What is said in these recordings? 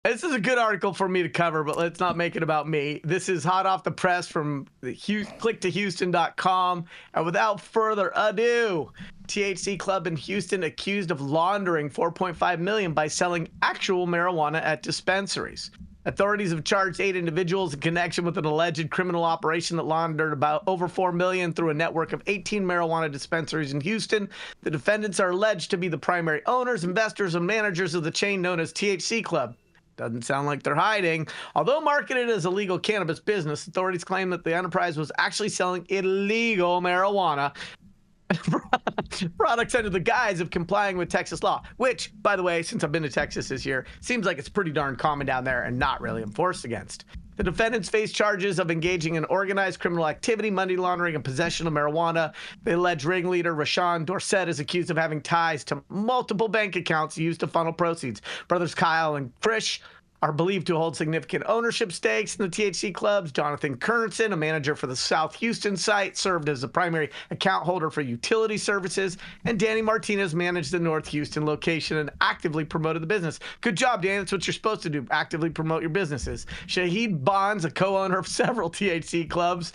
This is a good article for me to cover, but let's not make it about me. This is hot off the press from the clicktohouston.com. And without further ado, THC club in Houston accused of laundering $4.5 million by selling actual marijuana at dispensaries. Authorities have charged 8 individuals in connection with an alleged criminal operation that laundered about over $4 million through a network of 18 marijuana dispensaries in Houston. The defendants are alleged to be the primary owners, investors, and managers of the chain known as THC Club. Doesn't sound like they're hiding. Although marketed as a legal cannabis business, authorities claim that the enterprise was actually selling illegal marijuana products under the guise of complying with Texas law, which, by the way, since I've been to Texas this year, seems like it's pretty darn common down there and not really enforced against. The defendants face charges of engaging in organized criminal activity, money laundering, and possession of marijuana. The alleged ringleader, Rashawn Dorsett, is accused of having ties to multiple bank accounts used to funnel proceeds. Brothers Kyle and Krish are believed to hold significant ownership stakes in the THC clubs. Jonathan Kernson, a manager for the South Houston site, served as the primary account holder for utility services, and Danny Martinez managed the North Houston location and actively promoted the business. Good job, Danny. That's what you're supposed to do, actively promote your businesses. Shahid Bonds, a co-owner of several THC clubs,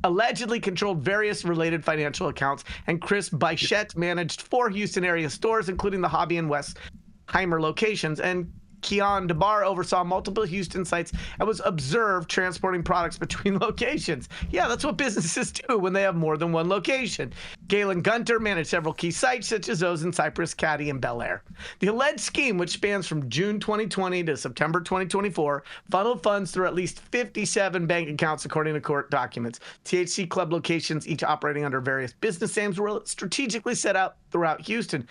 allegedly controlled various related financial accounts, and Chris Bichette managed 4 Houston area stores, including the Hobby and Westheimer locations, and Keon DeBar oversaw multiple Houston sites and was observed transporting products between locations. Yeah, that's what businesses do when they have more than one location. Galen Gunter managed several key sites, such as those in Cypress, Caddy, and Bel Air. The alleged scheme, which spans from June 2020 to September 2024, funneled funds through at least 57 bank accounts, according to court documents. THC club locations, each operating under various business names, were strategically set out throughout Houston,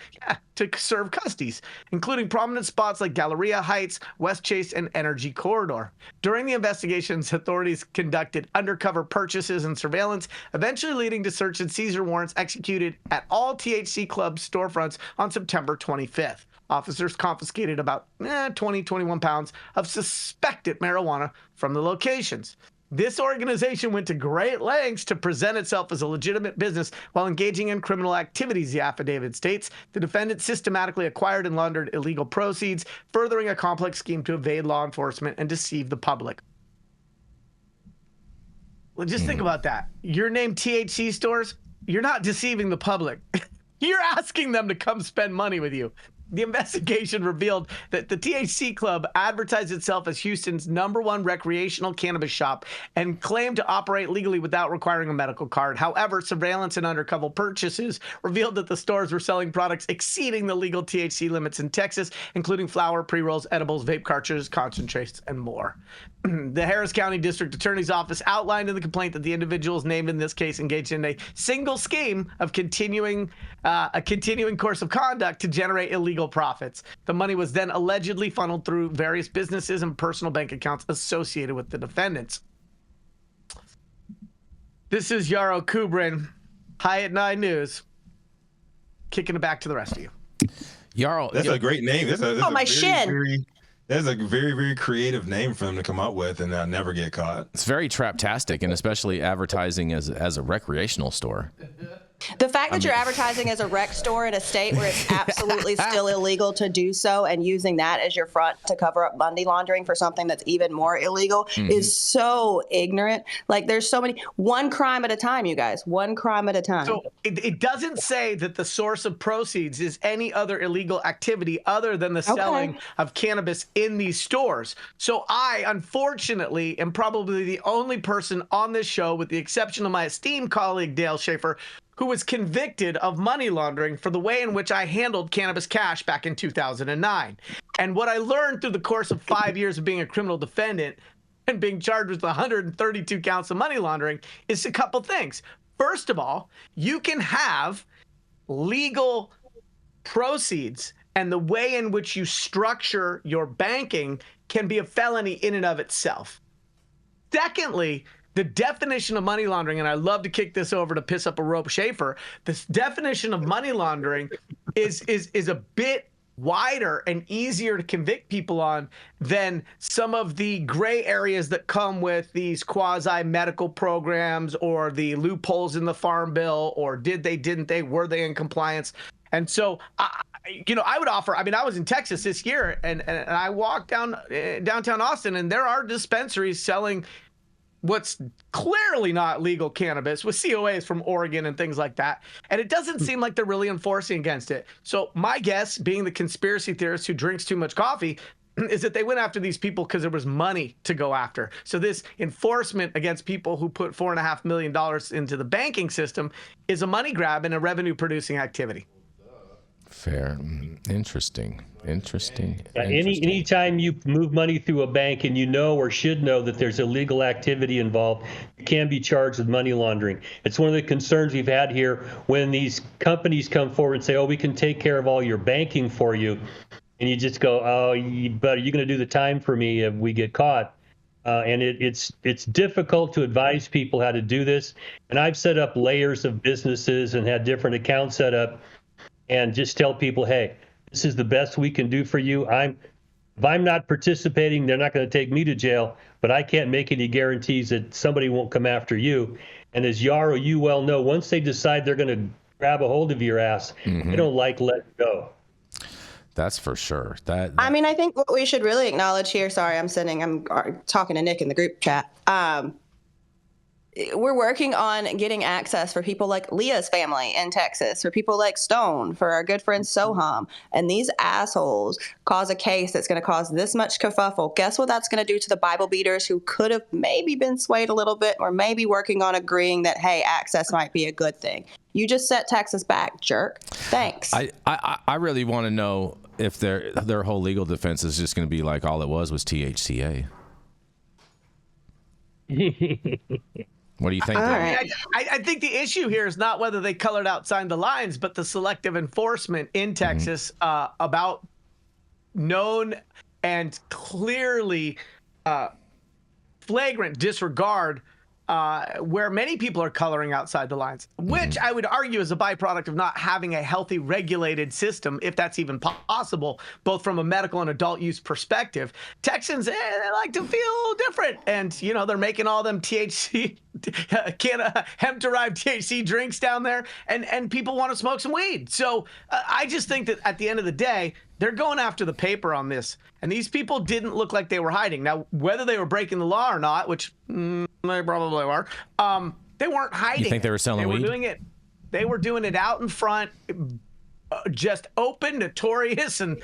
to serve custies, including prominent spots like Galleria Heights, West Chase, and Energy Corridor. During the investigations, authorities conducted undercover purchases and surveillance, eventually leading to search and seizure warrants executed at all THC Club storefronts on September 25th. Officers confiscated about 21 pounds of suspected marijuana from the locations. This organization went to great lengths to present itself as a legitimate business while engaging in criminal activities, the affidavit states. The defendant systematically acquired and laundered illegal proceeds, furthering a complex scheme to evade law enforcement and deceive the public. Well, just think about that. Your name THC stores, you're not deceiving the public. You're asking them to come spend money with you. The investigation revealed that the THC Club advertised itself as Houston's #1 recreational cannabis shop and claimed to operate legally without requiring a medical card. However, surveillance and undercover purchases revealed that the stores were selling products exceeding the legal THC limits in Texas, including flower, pre-rolls, edibles, vape cartridges, concentrates, and more. The Harris County District Attorney's Office outlined in the complaint that the individuals named in this case engaged in a single scheme of continuing course of conduct to generate illegal profits. The money was then allegedly funneled through various businesses and personal bank accounts associated with the defendants. This is Yarrow Kubrin, High at 9 News, kicking it back to the rest of you. Yarrow, that's a great name. That's a very, very creative name for them to come up with and never get caught. It's very traptastic, and especially advertising as a recreational store. The fact that you're advertising as a rec store in a state where it's absolutely still illegal to do so, and using that as your front to cover up money laundering for something that's even more illegal is so ignorant. Like, there's so many, one crime at a time, you guys, one crime at a time. So it doesn't say that the source of proceeds is any other illegal activity other than the selling of cannabis in these stores. So I, unfortunately, am probably the only person on this show, with the exception of my esteemed colleague, Dale Schafer, who was convicted of money laundering for the way in which I handled cannabis cash back in 2009. And what I learned through the course of 5 years of being a criminal defendant and being charged with 132 counts of money laundering is a couple things. First of all, you can have legal proceeds, and the way in which you structure your banking can be a felony in and of itself. Secondly, the definition of money laundering, and I love to kick this over to piss up a rope Schafer, this definition of money laundering is a bit wider and easier to convict people on than some of the gray areas that come with these quasi-medical programs or the loopholes in the Farm Bill, or did they, didn't they, were they in compliance? And so, I would offer, I was in Texas this year, and I walked down downtown Austin, and there are dispensaries selling what's clearly not legal cannabis with COAs from Oregon and things like that. And it doesn't seem like they're really enforcing against it. So my guess, being the conspiracy theorist who drinks too much coffee, is that they went after these people because there was money to go after. So this enforcement against people who put $4.5 million into the banking system is a money grab and a revenue producing activity. Fair. Interesting. Anytime you move money through a bank and you know or should know that there's illegal activity involved, you can be charged with money laundering. It's one of the concerns we've had here when these companies come forward and say, oh, we can take care of all your banking for you. And you just go, oh, but are you going to do the time for me if we get caught? And it's difficult to advise people how to do this. And I've set up layers of businesses and had different accounts set up and just tell people, hey, this is the best we can do for you. If I'm not participating, they're not going to take me to jail, but I can't make any guarantees that somebody won't come after you. And as Yarrow, you well know, once they decide they're going to grab a hold of your ass, they don't letting go. That's for sure. I think what we should really acknowledge here, I'm talking to Nick in the group chat. We're working on getting access for people like Leah's family in Texas, for people like Stone, for our good friend Soham. And these assholes cause a case that's going to cause this much kerfuffle. Guess what that's going to do to the Bible beaters who could have maybe been swayed a little bit or maybe working on agreeing that, hey, access might be a good thing. You just set Texas back, jerk. Thanks. I really want to know if their whole legal defense is just going to be like all it was THCA. What do you think? Right. I think the issue here is not whether they colored outside the lines, but the selective enforcement in Texas about known and clearly flagrant disregard where many people are coloring outside the lines, which I would argue is a byproduct of not having a healthy regulated system, if that's even possible, both from a medical and adult use perspective. Texans, they like to feel different. And, they're making all them THC, hemp-derived THC drinks down there, and people want to smoke some weed. So I just think that at the end of the day, they're going after the paper on this. And these people didn't look like they were hiding. Now, whether they were breaking the law or not, which they probably were, they weren't hiding. You think they were selling weed? They were doing it out in front, just open, notorious, and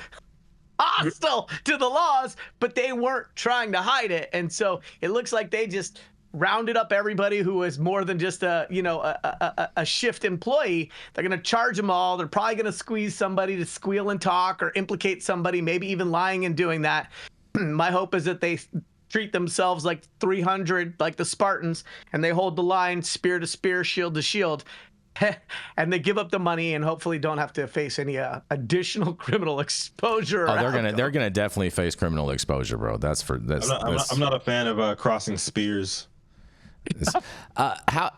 hostile to the laws, but they weren't trying to hide it. And so it looks like they just rounded up everybody who was more than just a shift employee. They're going to charge them all. They're probably going to squeeze somebody to squeal and talk or implicate somebody, maybe even lying and doing that. My hope is that they treat themselves like 300, like the Spartans, and they hold the line spear to spear, shield to shield. And they give up the money and hopefully don't have to face any additional criminal exposure. Oh, they're gonna definitely face criminal exposure, bro. I'm not a fan of crossing spears. How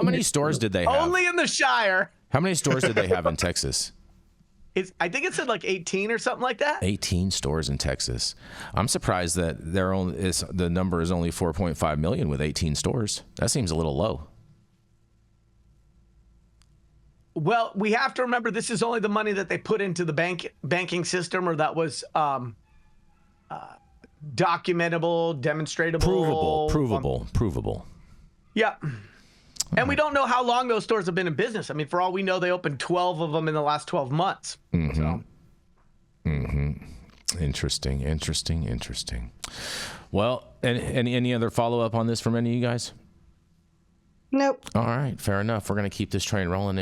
many stores did they have? Only in the Shire. How many stores did they have in Texas? I think it said like 18 or something like that. 18 stores in Texas. I'm surprised that the number is only 4.5 million with 18 stores. That seems a little low. Well, we have to remember this is only the money that they put into the banking system, or that was documentable, demonstratable, provable. Yeah. And we don't know how long those stores have been in business. I mean, for all we know, they opened 12 of them in the last 12 months. Interesting. Well, any other follow-up on this from any of you guys? Nope. All right, fair enough. We're going to keep this train rolling.